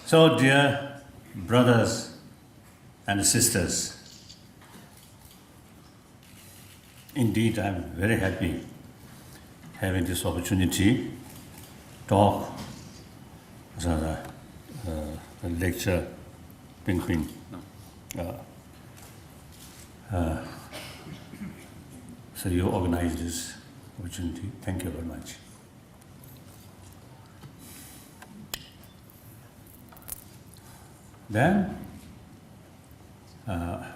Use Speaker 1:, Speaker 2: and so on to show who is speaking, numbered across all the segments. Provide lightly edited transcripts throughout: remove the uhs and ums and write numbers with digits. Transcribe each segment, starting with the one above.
Speaker 1: So, dear brothers and sisters, indeed I'm very happy having this opportunity to talk as a lecture, Pinguin. So you organized this opportunity. Thank you very much. Then,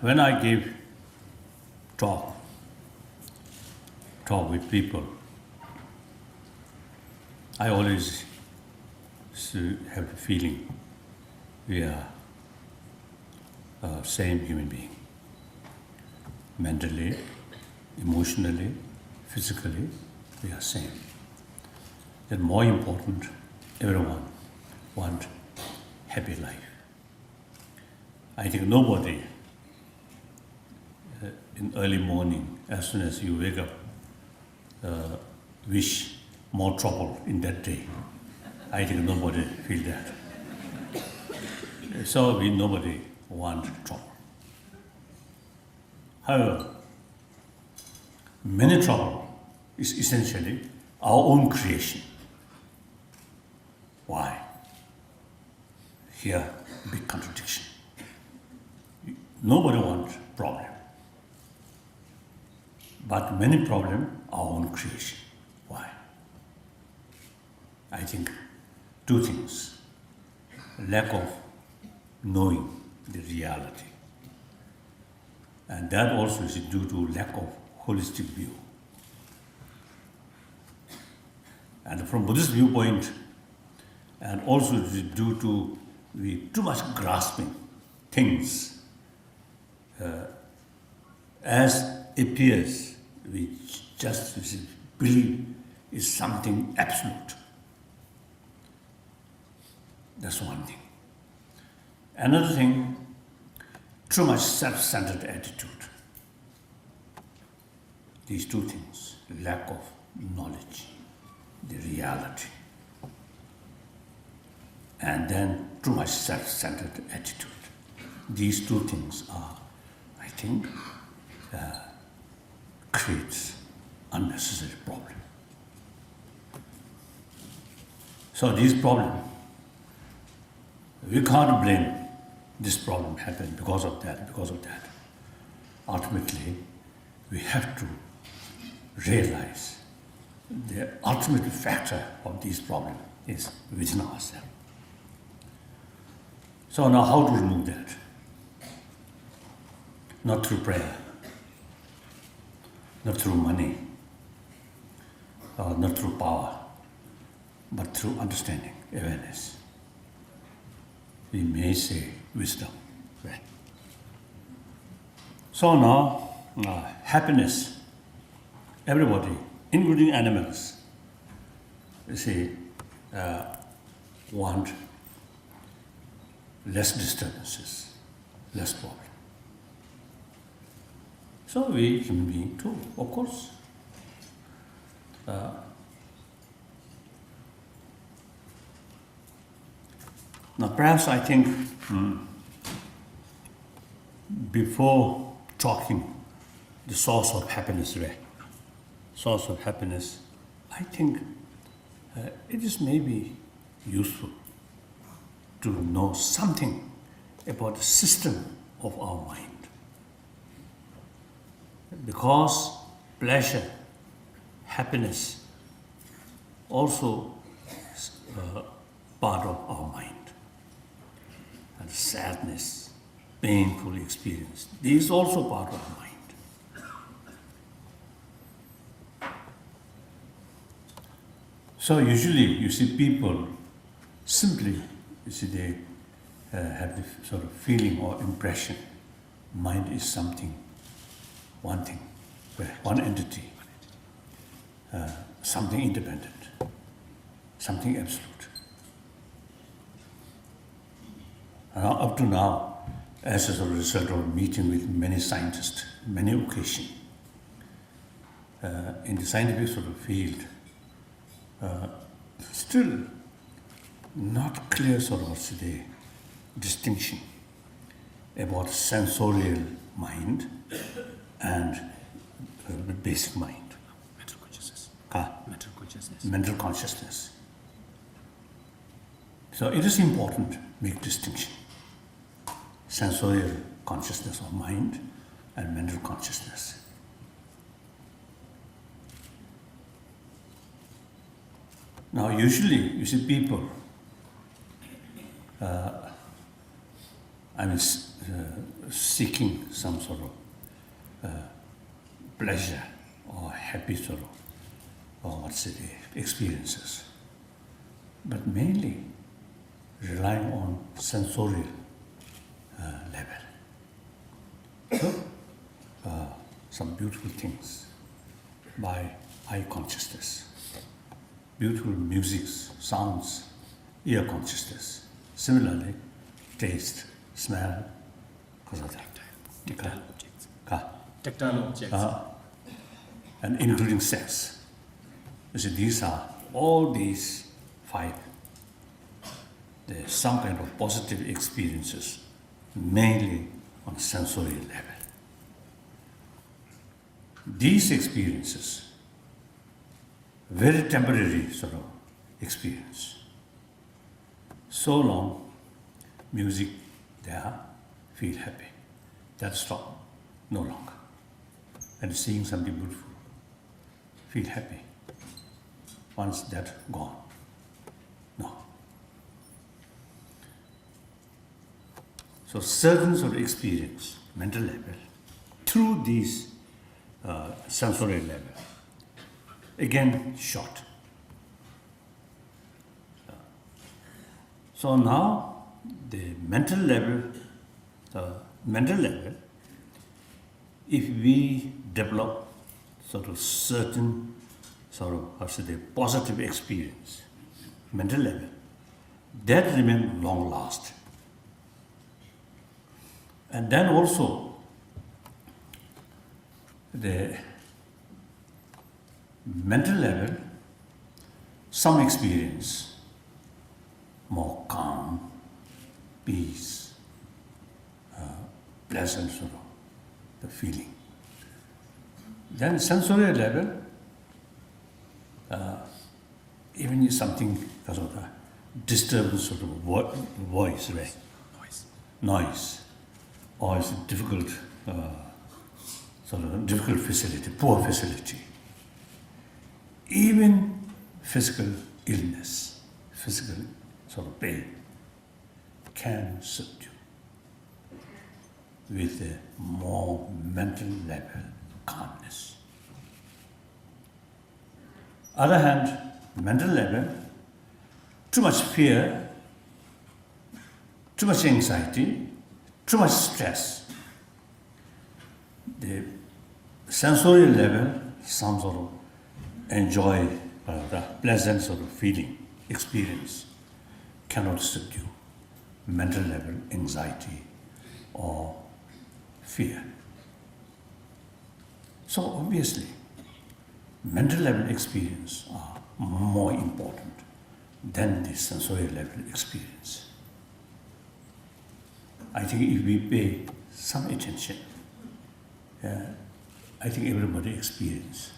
Speaker 1: when I give talk with people, I always have the feeling we are same human being. Mentally, emotionally, physically, we are same. Then more important, everyone want happy life. I think nobody in early morning, as soon as you wake up, wish more trouble in that day. I think nobody feel that. So nobody want trouble. However, many trouble is essentially our own creation. Why? Here, big contradiction. Nobody wants problem. But many problems are our own creation. Why? I think two things. Lack of knowing the reality. And that also is due to lack of holistic view. And from Buddhist viewpoint, and also it is due to too much grasping things as appears, we just believe is something absolute. That's one thing. Another thing, too much self-centered attitude. These two things, lack of knowledge, the reality, and then too much self-centered attitude. These two things are, I think, creates unnecessary problem. So these problems, we can't blame this problem happened because of that. Ultimately, we have to realize the ultimate factor of these problems is within ourselves. So now how to remove that? Not through prayer, not through money, not through power, but through understanding, awareness. We may say wisdom. Right? So now, happiness, everybody, including animals, want less disturbances, less problem. So we human beings too, of course. Now perhaps I think before talking the source of happiness, I think it is maybe useful to know something about the system of our mind. Because pleasure, happiness, also part of our mind. And sadness, painful experience, these also part of our mind. So usually you see people simply, they have the sort of feeling or impression, mind is something, one thing, one entity, something independent, something absolute. Up to now, as a result of meeting with many scientists, many occasions, in the scientific sort of field, still not clear sort of today distinction about sensorial mind and basic mind.
Speaker 2: Mental consciousness.
Speaker 1: Mental
Speaker 2: consciousness.
Speaker 1: Mental consciousness. So it is important to make distinction. Sensorial consciousness of mind and mental consciousness. Now usually you see people, seeking some sort of pleasure or happy sort of, or experiences, but mainly relying on sensorial level. So, some beautiful things by eye consciousness, beautiful musics, sounds, ear consciousness. Similarly, taste, smell,
Speaker 2: Tactile objects. Tactile objects.
Speaker 1: And including sex. You see, all these five. There's some kind of positive experiences, mainly on sensorial level. These experiences, very temporary sort of experience. So long, music there, feel happy. That stop, no longer. And seeing something beautiful, feel happy. Once that gone, no. So certain sort of experience, mental level, through these sensorial level, again short. So now the mental level, if we develop sort of certain sort of positive experience, mental level, that remains long last. And then also the mental level, some experience, more calm, peace, pleasant sort of the feeling. Then sensorial level, even something sort of disturbance of voice, right? Noise, or it's a difficult, difficult facility, poor facility. Even physical illness, physical sort of pain, can subdue with a more mental level calmness. Other hand, mental level, too much fear, too much anxiety, too much stress. The sensorial level, some sort of enjoy the pleasant sort of feeling, experience, cannot subdue mental level anxiety or fear. So obviously, mental level experience are more important than the sensorial level experience. I think if we pay some attention, I think everybody experience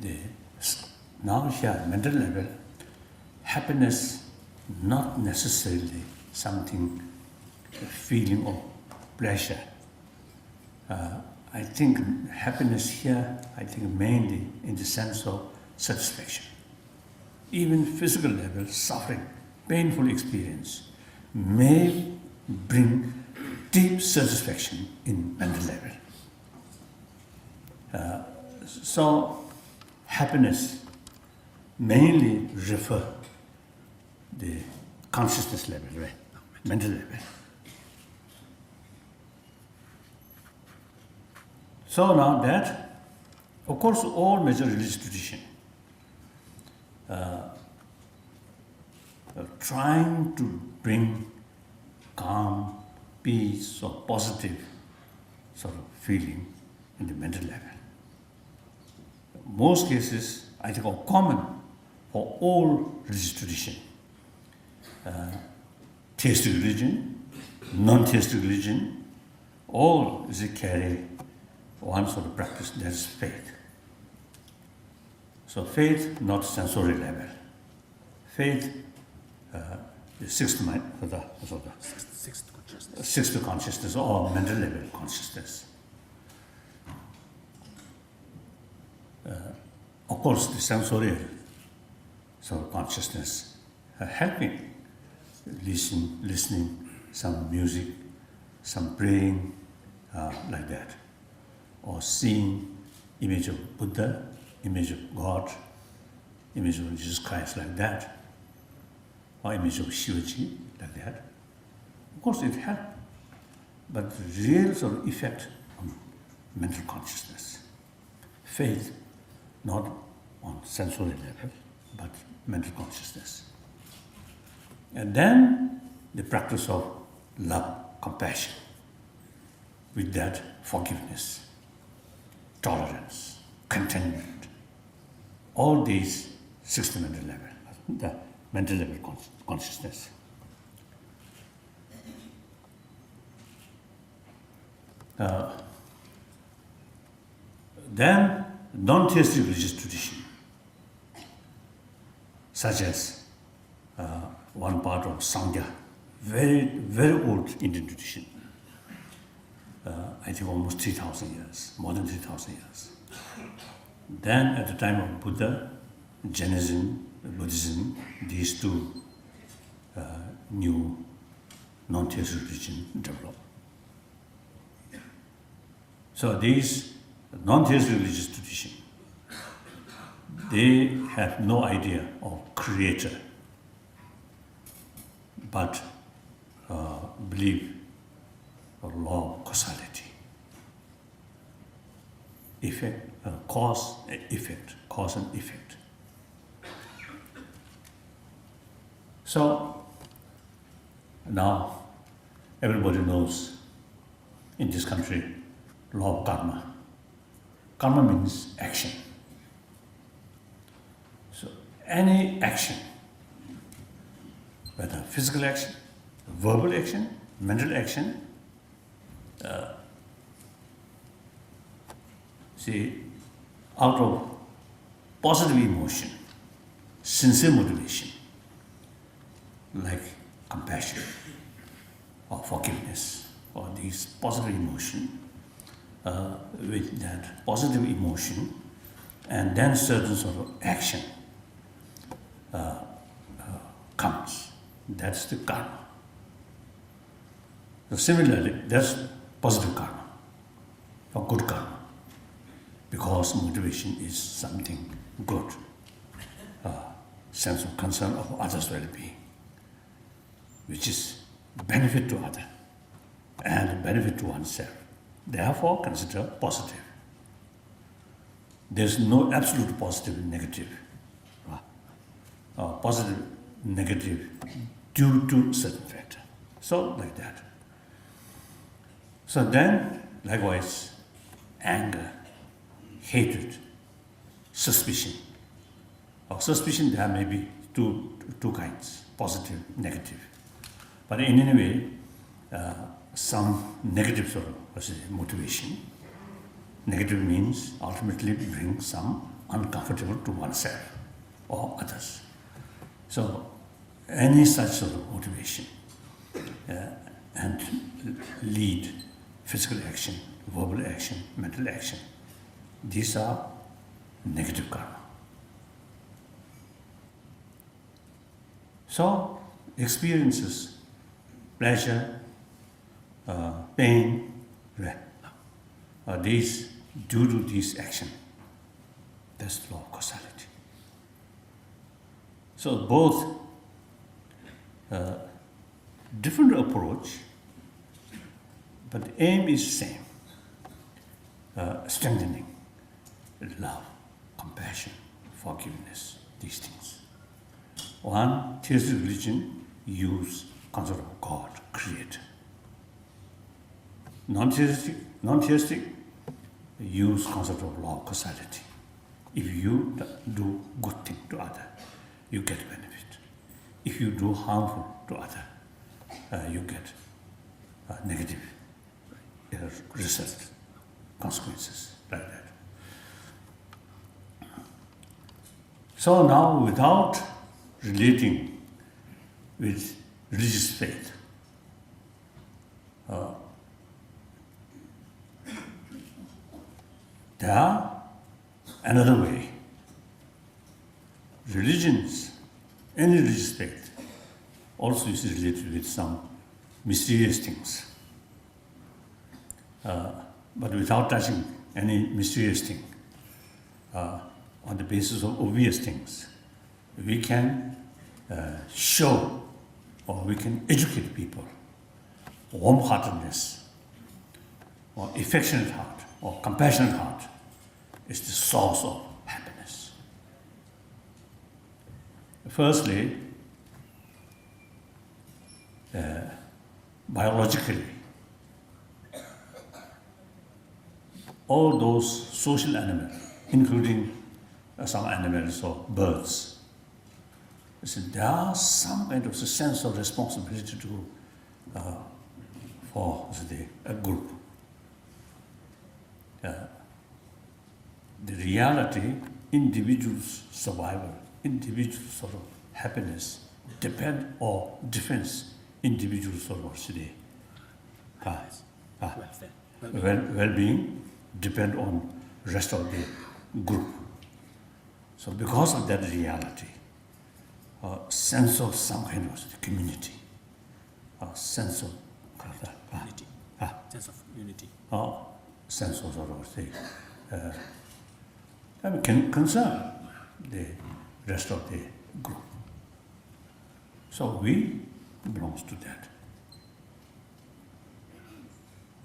Speaker 1: the now here mental level happiness, not necessarily something a feeling of pleasure. I think happiness here, I think mainly in the sense of satisfaction. Even physical level, suffering, painful experience may bring deep satisfaction in mental level. So happiness mainly refer the consciousness level, right? Mental level. So now that, of course, all major religious traditions trying to bring calm, peace, or positive sort of feeling in the mental level. Most cases, I think, are common for all religious traditions. theistic religion, non-theistic religion, all is carry one sort of practice, that is faith. So faith, not sensory level. Faith, the sixth mind,
Speaker 2: Sixth consciousness.
Speaker 1: sixth consciousness or mental level consciousness. Of course, the sensorial sort of consciousness helping listening, some music, some praying, like that, or seeing image of Buddha, image of God, image of Jesus Christ, like that, or image of Shivaji, like that. Of course, it helps, but the real sort of effect on mental consciousness, faith, not on sensory level, but mental consciousness. And then the practice of love, compassion, with that forgiveness, tolerance, contentment, all these sixth mental level, the mental level consciousness. Then non-theistic religious tradition, such as one part of Sangha, very, very old Indian tradition. I think almost 3,000 years, more than 3,000 years. Then at the time of Buddha, Jainism, Buddhism, these two new non-theistic religion developed. So these non-theistic religious tradition, they have no idea of creator, but believe a law of causality. Effect, cause, effect, cause and effect. So now everybody knows in this country law of karma. Karma means action. So any action, whether physical action, verbal action, mental action, see, out of positive emotion, sincere motivation, like compassion or forgiveness, or these positive emotion, with that positive emotion, and then certain sort of action comes. That's the karma. So similarly, that's positive karma or good karma, because motivation is something good, sense of concern of others' well-being, which is benefit to others and benefit to oneself. Therefore, consider positive. There's no absolute positive and negative. Positive, negative, due to certain factor. So, like that. So then, likewise, anger, hatred, suspicion. Of suspicion, there may be two kinds, positive, negative. But in any way, some negative sort of motivation. Negative means ultimately bring some uncomfortable to oneself or others. So any such sort of motivation and lead physical action, verbal action, mental action, these are negative karma. So experiences, pleasure, pain, these due to this action. That's the law of causality. So both different approach, but the aim is same. Strengthening love, compassion, forgiveness, these things. One theistic religion use concept of God, creator. Non-theistic use concept of law of causality. If you do good thing to other, you get benefit. If you do harmful to other, you get negative result, consequences like that. So now, without relating with religious faith, there are another way. Religions, any religious faith, also is related with some mysterious things. But without touching any mysterious thing, on the basis of obvious things, we can show or we can educate people. Warm-heartedness or affectionate heart or compassionate heart is the source of happiness. Firstly, biologically, all those social animals, including some animals or birds, there are some kind of a sense of responsibility to for a group. The reality, individual's survival, individual sort of happiness depend or defense individual sort of well-being depend on rest of the group. So because of that reality, a sense of some kind of community, a sense of
Speaker 2: Unity. Sense of unity.
Speaker 1: Sense of sort of concern the rest of the group. So we belongs to that.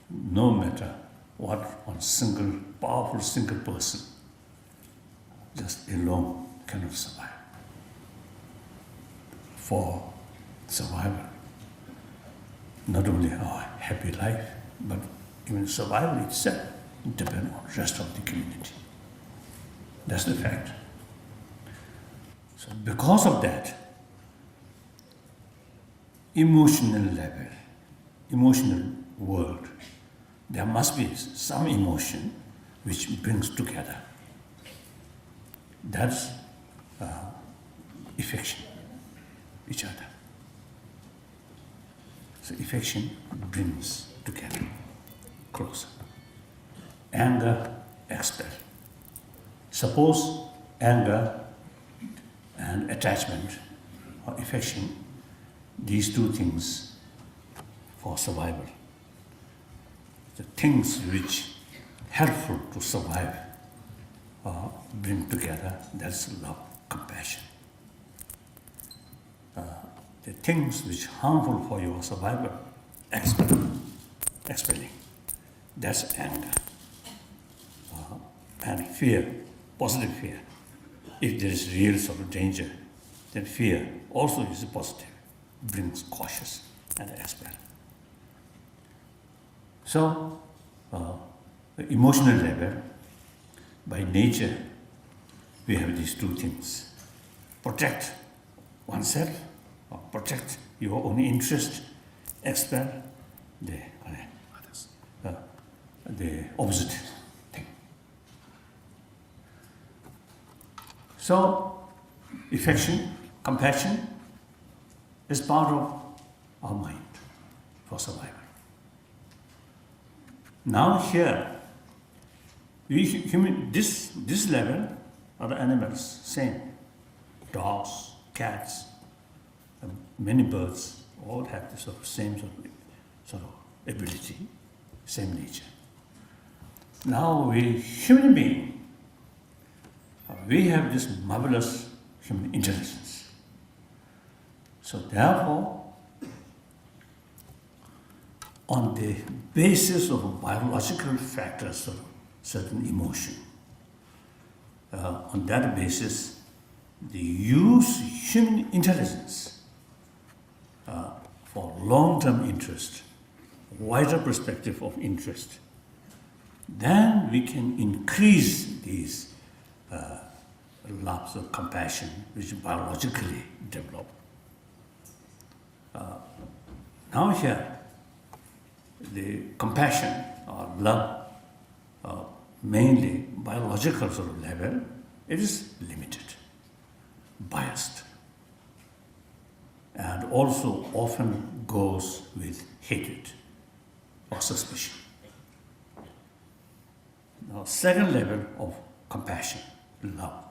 Speaker 1: No matter what one single, powerful single person just alone cannot survive. For survival, not only our happy life, but even survival itself depends on the rest of the community. That's the fact. So because of that, emotional level, emotional world, there must be some emotion which brings together. That's affection, each other. So affection brings together, closer. Anger, expel. Suppose anger and attachment or affection, these two things for survival, the things which helpful to survive bring together, that's love, compassion. The things which harmful for your survival, expelling, that's anger. And fear, positive fear. If there is real sort of danger, then fear also is positive, brings cautious and expel. So, the emotional level, by nature, we have these two things. Protect oneself, or protect your own interest, expel the others, the opposite thing. So, affection, compassion is part of our mind for survival. Now here, we human, this level, other animals, same. Dogs, cats, many birds, all have the same sort of ability, same nature. Now we human being, we have this marvelous human intelligence. So therefore, on the basis of biological factors of certain emotion, on that basis, they use human intelligence for long-term interest, wider perspective of interest. Then we can increase these loves of compassion which biologically develop. Now here, the compassion or love, mainly biological sort of level, it is limited, biased, and also often goes with hatred or suspicion. Now, second level of compassion, love,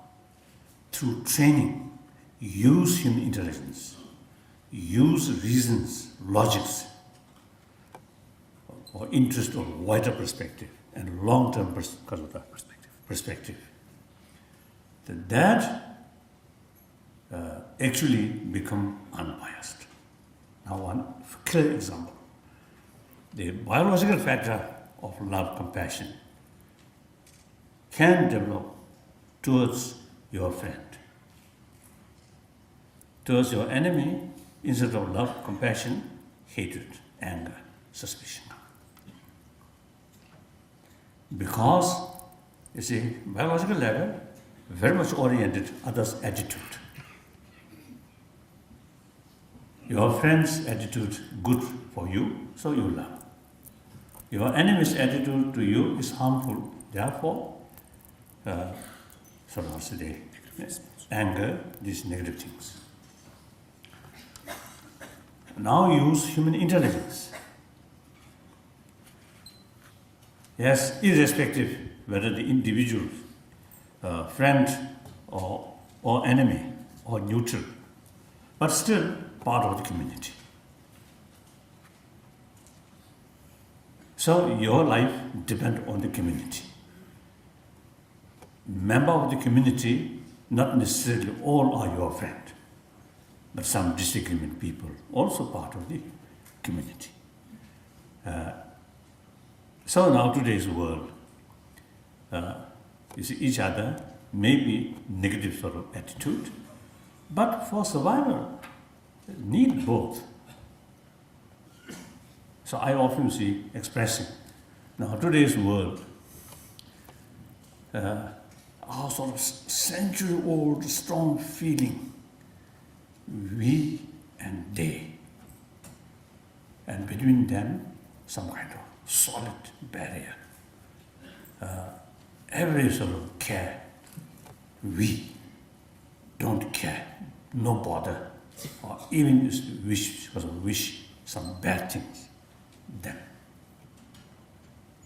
Speaker 1: through training, use human intelligence, use reasons, logics, or interest or wider perspective and long-term perspective. That actually become unbiased. Now, one clear example: the biological factor of love, compassion can develop towards your friend. Towards your enemy, instead of love, compassion, hatred, anger, suspicion. Because, you see, biological level, very much oriented others' attitude. Your friend's attitude good for you, so you love. Your enemy's attitude to you is harmful, therefore, anger, these negative things. Now use human intelligence. Yes, irrespective whether the individual, friend or enemy or neutral, but still part of the community. So your life depends on the community. Member of the community, not necessarily all are your friend, but some disagreement people, also part of the community. So now today's world, you see each other may be negative sort of attitude, but for survival, need both. So I often see expressing, now today's world, our sort of century-old strong feeling, we and they, and between them, some kind of solid barrier. Every sort of care, we don't care, no bother, or even wish some bad things, them.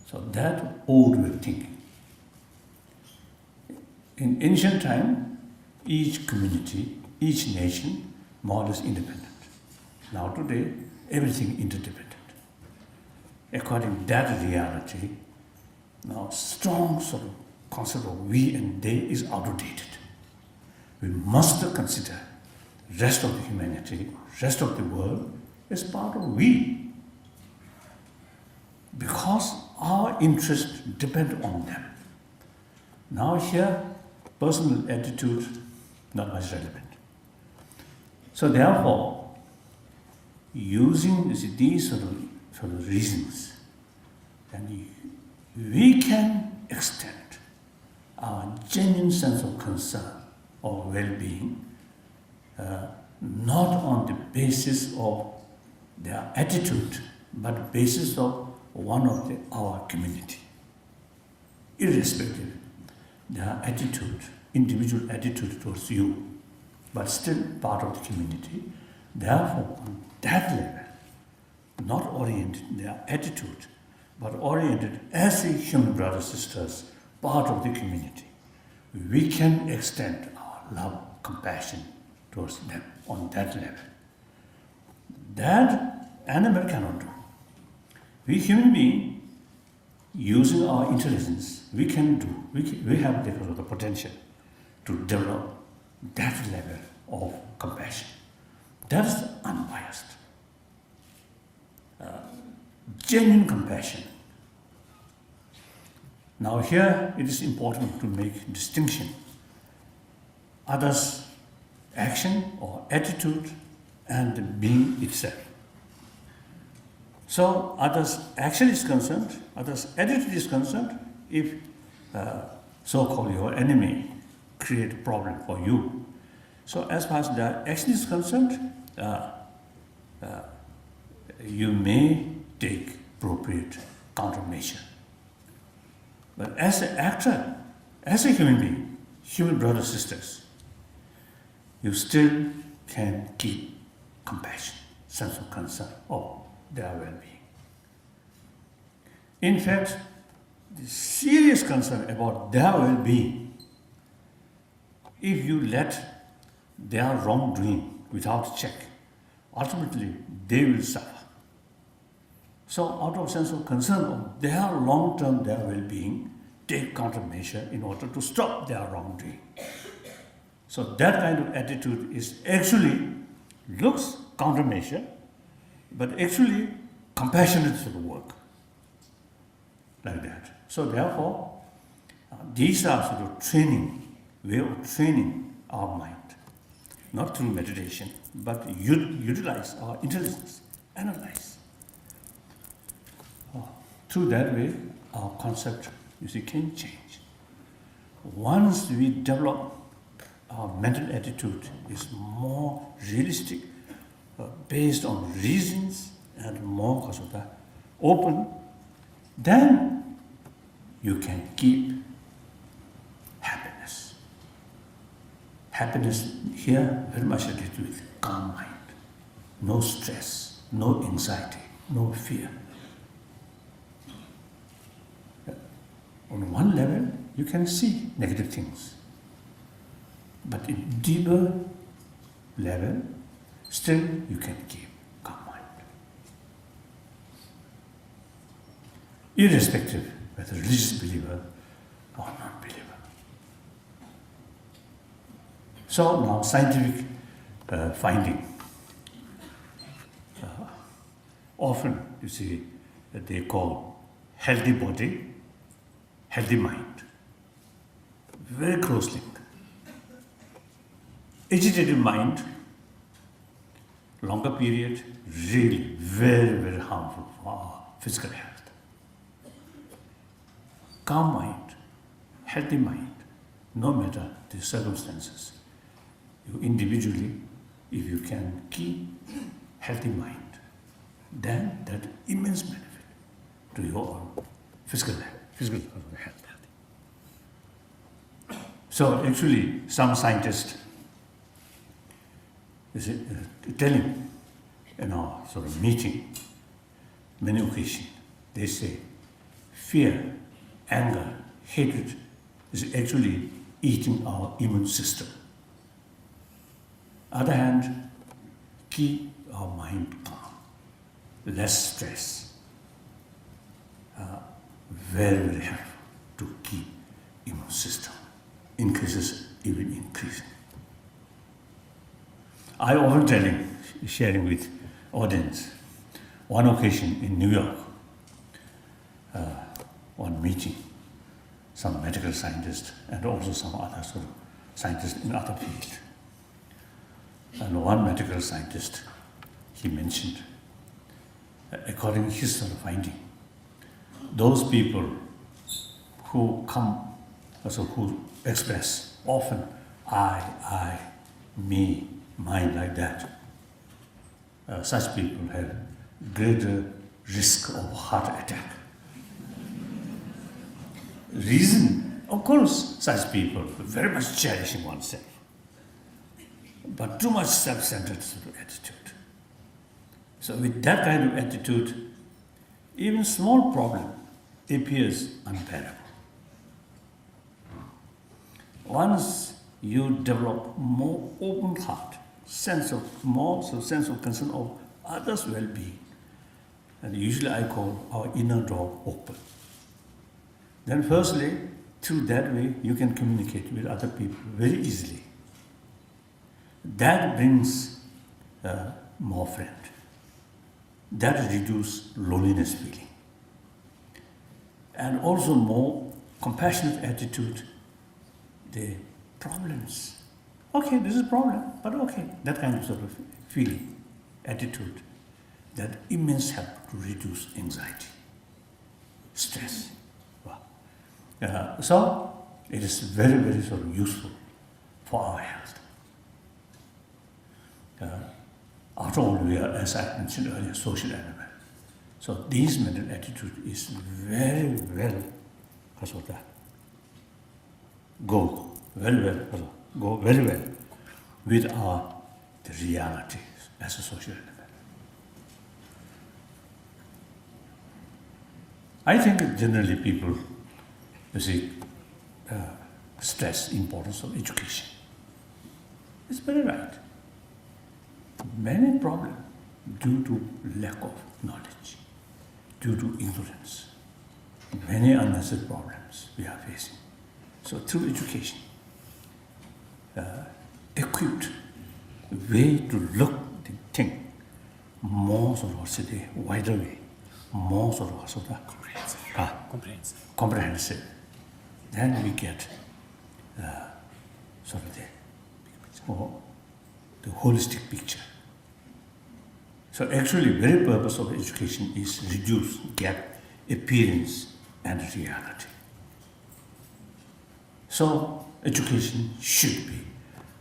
Speaker 1: So that old way of thinking. In ancient time, each community, each nation, more or less independent. Now today, everything interdependent. According to that reality, now strong sort of concept of we and they is outdated. We must consider rest of the humanity, rest of the world as part of we. Because our interests depend on them. Now here, personal attitude, not much relevant. So therefore, using these sort of reasons, and we can extend our genuine sense of concern or well-being, not on the basis of their attitude, but basis of one of our community. Irrespective their attitude, individual attitude towards you, but still part of the community. Therefore, on that level, not oriented their attitude, but oriented as a human brothers and sisters, part of the community. We can extend our love, compassion towards them on that level. That animal cannot do. We human beings, using our intelligence, we can do, we have the potential to develop that level of compassion. That is unbiased. Genuine compassion. Now here it is important to make distinction. Others' action or attitude and the being itself. So others' action is concerned, others' attitude is concerned, if so-called your enemy create a problem for you. So as far as the action is concerned, you may take appropriate countermeasure. But as an actor, as a human being, human brothers and sisters, you still can keep compassion, sense of concern of their well-being. In fact, the serious concern about their well-being, if you let their wrongdoing without check, ultimately they will suffer. So out of sense of concern of their long-term, their well-being, take countermeasure in order to stop their wrongdoing. So that kind of attitude is actually looks countermeasure, but actually compassionate sort of work, like that. So therefore, these are sort of training, way of training our mind, not through meditation, but utilize our intelligence, analyze. Through that way, our concept, you see, can change. Once we develop our mental attitude is more realistic, based on reasons and more open, then you can keep happiness. Happiness here very much related with calm mind, no stress, no anxiety, no fear. On one level, you can see negative things, but in deeper level, still you can keep calm mind. Irrespective whether religious believer or non-believer. So now scientific finding. Often you see that they call healthy body, healthy mind. Very close link. Agitated mind, longer period, really very, very harmful for our physical health. Calm mind, healthy mind, no matter the circumstances, you individually, if you can keep healthy mind, then that immense benefit to your own physical health. So actually, some scientists is telling in our sort of meeting, many occasions, they say fear, anger, hatred is actually eating our immune system. Other hand, keep our mind calm, less stress. Very, very helpful to keep immune system. Increases, even increasing. I often sharing with audience, one occasion in New York, one meeting, some medical scientists and also some other sort of scientists in other fields. And one medical scientist, he mentioned, according to his sort of finding, those people who come, also who express often I, me, mine like that, such people have greater risk of heart attack. Reason, of course, such people very much cherishing oneself, but too much self-centered sort of attitude. So with that kind of attitude, even small problem appears unbearable. Once you develop more open heart, sense of concern of others' well-being, and usually I call our inner door open. Then firstly, through that way, you can communicate with other people very easily. That brings more friend. That reduces loneliness feeling. And also more compassionate attitude, the problems. Okay, this is a problem, but okay. That kind of sort of feeling, attitude, that immense help to reduce anxiety, stress. Wow. So it is very, very sort of useful for our health. After all, we are, as I mentioned earlier, social animal. So this mental attitude is very well, go very well with our the reality as a social animal. I think generally people, stress importance of education. It's very right. Many problems due to lack of knowledge, due to ignorance. Many unnecessary problems we are facing. So through education, equipped way to look the thing more wider way, more comprehensive. Then we get the holistic picture. So actually, very purpose of education is reduce gap appearance and reality. So education should be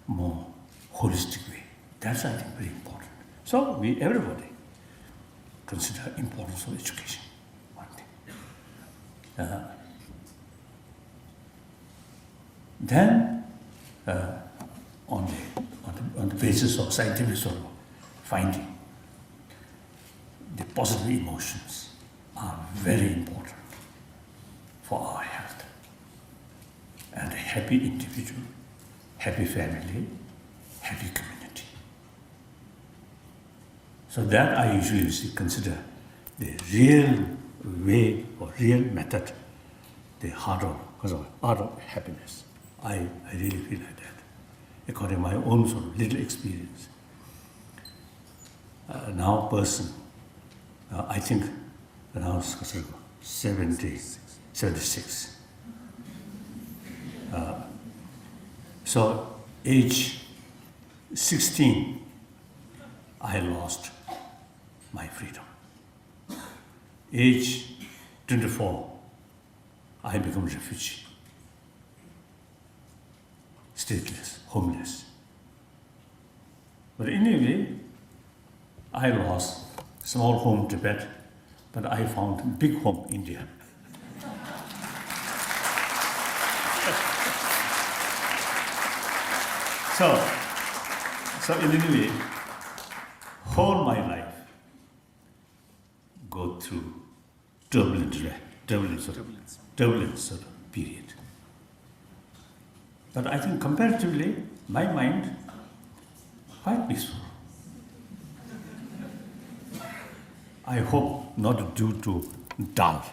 Speaker 1: more holistic way. That's, I think, very important. So everybody consider importance of education. One thing. Then, on the basis of scientific sort of finding, the positive emotions are very important for our health. And a happy individual, happy family, happy community. So that I usually consider the real way or real method, the art of happiness. I really feel like that, according to my own sort of little experience. Now person, I think around 76. So age 16, I lost my freedom. Age 24, I become refugee, stateless, homeless. But anyway, I lost small home Tibet, but I found big home India. So in any way, whole my life go through turbulent sort of period. But I think comparatively, my mind quite peaceful. I hope not due to dullness.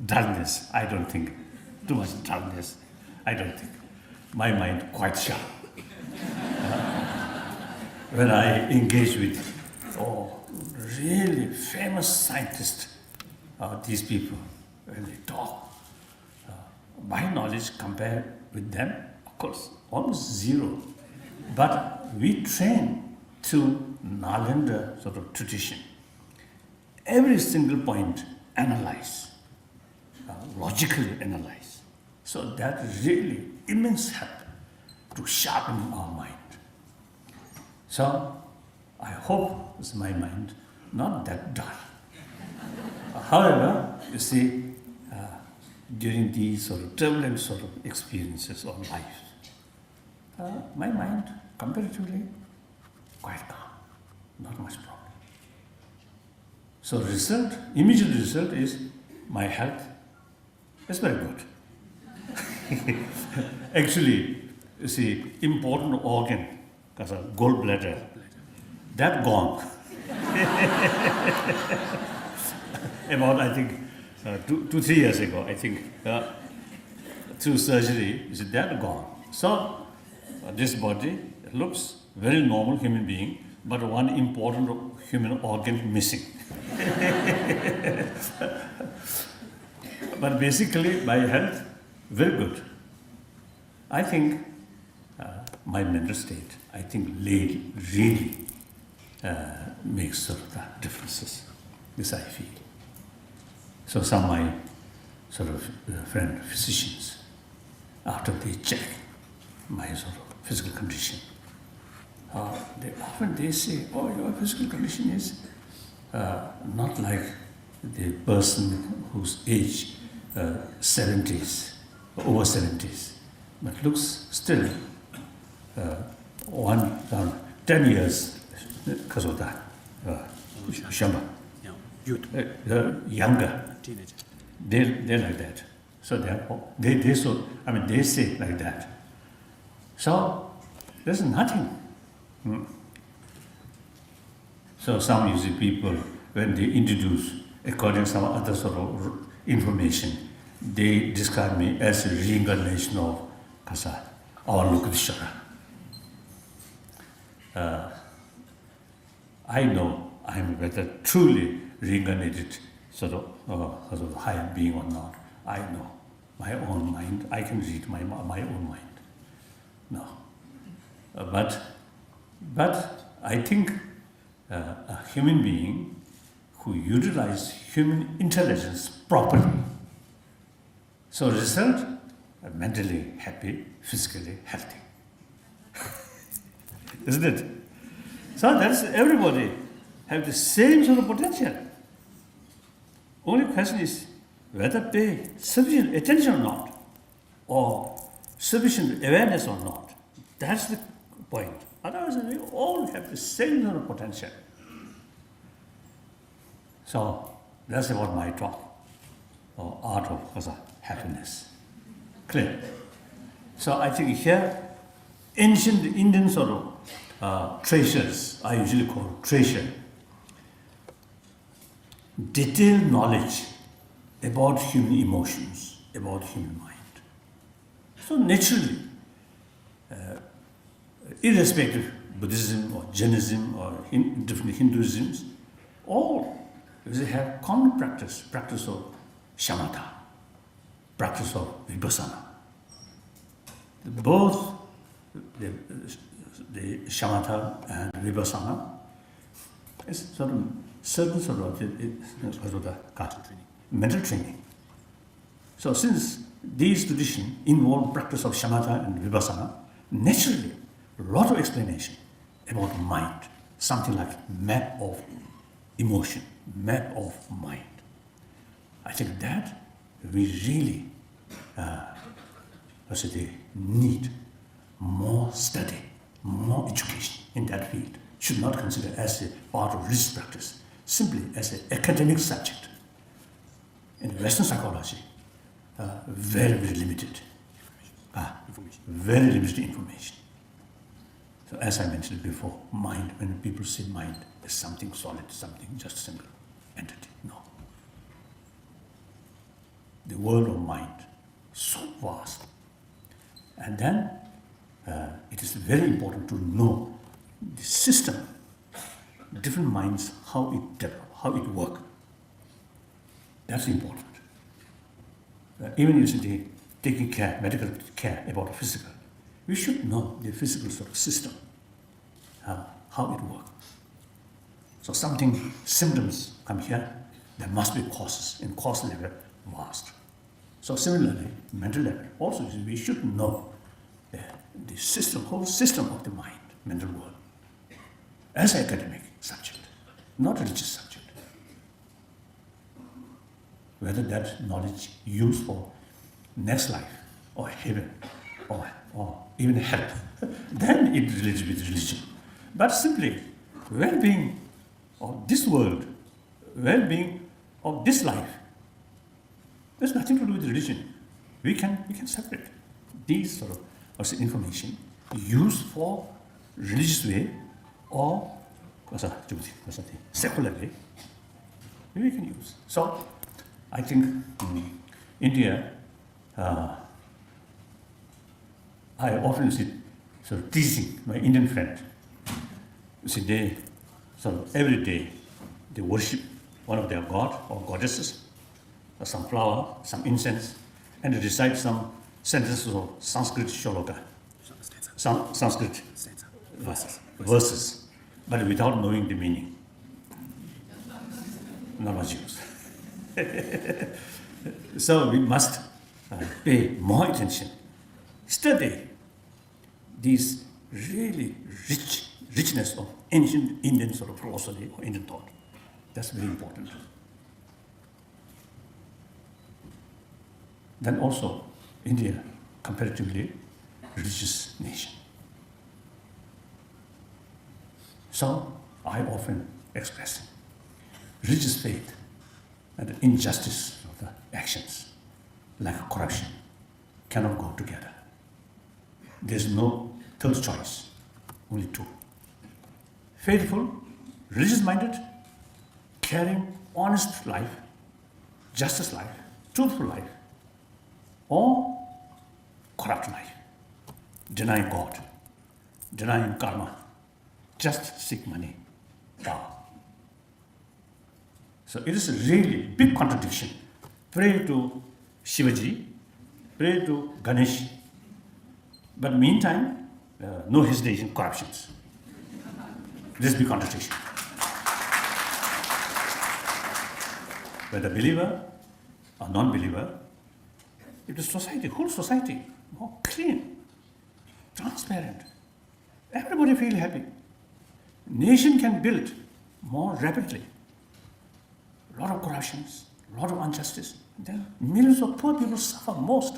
Speaker 1: Dullness. I don't think too much dullness. I don't think. My mind quite sharp. When I engage with really famous scientists, these people, when they talk, my knowledge compared with them, of course, almost zero. But we train through Nalanda sort of tradition. Every single point analyze, logically analyze. So that really immense help to sharpen our mind. So I hope it's my mind not that dull. However, you see, during these sort of turbulent sort of experiences of life, my mind comparatively quite calm, not much problem. So immediate result is my health is very good. Actually, you see, important organ, because of gallbladder, that gone. About, I think, 2-3 years ago, I think, through surgery, you see, that gone. So, this body looks very normal human being, but one important human organ missing. But basically, my health, very good. I think my mental state, I think, really makes sort of the differences. This I feel. So some of my sort of friend physicians, after they check my sort of physical condition, often they say, oh, your physical condition is not like the person whose age 70s, over 70s, but looks still 10 years because of that. Shamba,
Speaker 2: Yeah, youth,
Speaker 1: younger,
Speaker 2: teenager.
Speaker 1: they're like that. So they say like that. So there's nothing. So some usually people, when they introduce, according to some other sort of information, they describe me as a reincarnation of Kasa, Avalokiteshvara. I know I am whether truly reincarnated sort of higher being or not. I know my own mind. I can read my own mind. No, but I think a human being who utilizes human intelligence properly, so result mentally happy, physically healthy. Isn't it? So that's everybody have the same sort of potential. Only question is whether pay sufficient attention or not, or sufficient awareness or not. That's the point. Otherwise, we all have the same sort of potential. So that's about my talk, or art of happiness. Clear? So I think here, ancient Indian sort of treasures, I usually call treasure, detailed knowledge about human emotions, about human mind. So naturally, irrespective of Buddhism or Jainism or different Hinduisms, all they have common practice of shamatha, practice of vipassana. Both the shamatha and vipassana is sort of certain sort of mental training. So since these traditions involve practice of shamatha and vipassana, naturally, a lot of explanation about mind, something like map of emotion, map of mind. I think that we really need more study, more education in that field. Should not consider as a part of religious practice, simply as an academic subject. In Western psychology, very, very limited. Very limited information. So as I mentioned before, mind, when people say mind, is something solid, something just single entity. No. The world of mind, so vast. And then it is very important to know the system, different minds, how it develop, how it work. That's important. Even usually taking care, medical care about the physical, we should know the physical sort of system, how it works. So something, symptoms come here, there must be causes, and cause level vast. So similarly, mental level, also we should know the system, whole system of the mind, mental world, as an academic subject, not a religious subject. Whether that knowledge used for next life, or heaven, or even hell, then it relates with religion. But simply, well-being of this world, well-being of this life, there's nothing to do with religion. We can separate these sort of information used for religious way or secular way. We can use. So I think in India, I often see sort of teasing my Indian friend. You see, they sort of every day they worship one of their god or goddesses, or some flower, some incense, and they recite some sentences of Sanskrit shloka, Sanskrit verses, but without knowing the meaning. Not much use. So we must pay more attention, study these really rich richness of ancient Indian sort of philosophy or Indian thought. That's very important. Then also, India, comparatively religious nation. So I often express religious faith and the injustice of the actions, like corruption, cannot go together. There's no third choice, only two. Faithful, religious-minded, caring, honest life, justice life, truthful life, or corrupt life, denying God, denying karma, just seek money, power. So it is a really big contradiction. Pray to Shivaji, pray to Ganesh, but meantime, no hesitation, corruptions. This big contradiction. Whether believer or non-believer, if the society, whole society, more clean, transparent, everybody feel happy. Nation can build more rapidly. A lot of corruptions, a lot of injustice. Then millions of poor people suffer most.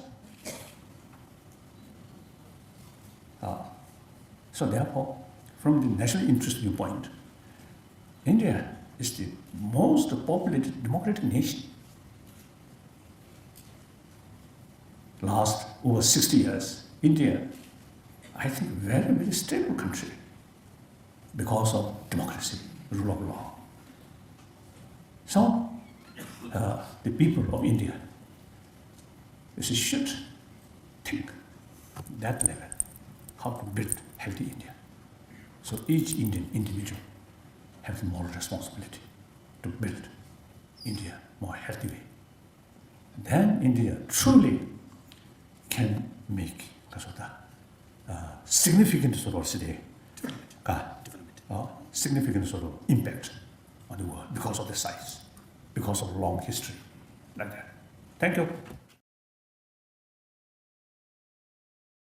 Speaker 1: So therefore, from the national interest viewpoint, India is the most populated democratic nation. Last over 60 years, India, I think, very, very stable country because of democracy, rule of law. So, the people of India should think that level, how to build healthy India. So each Indian individual has the moral responsibility to build India more healthy way. Then India truly can make significant sort of significant sort of impact on the world because of the size, because of long history, like that. Thank you.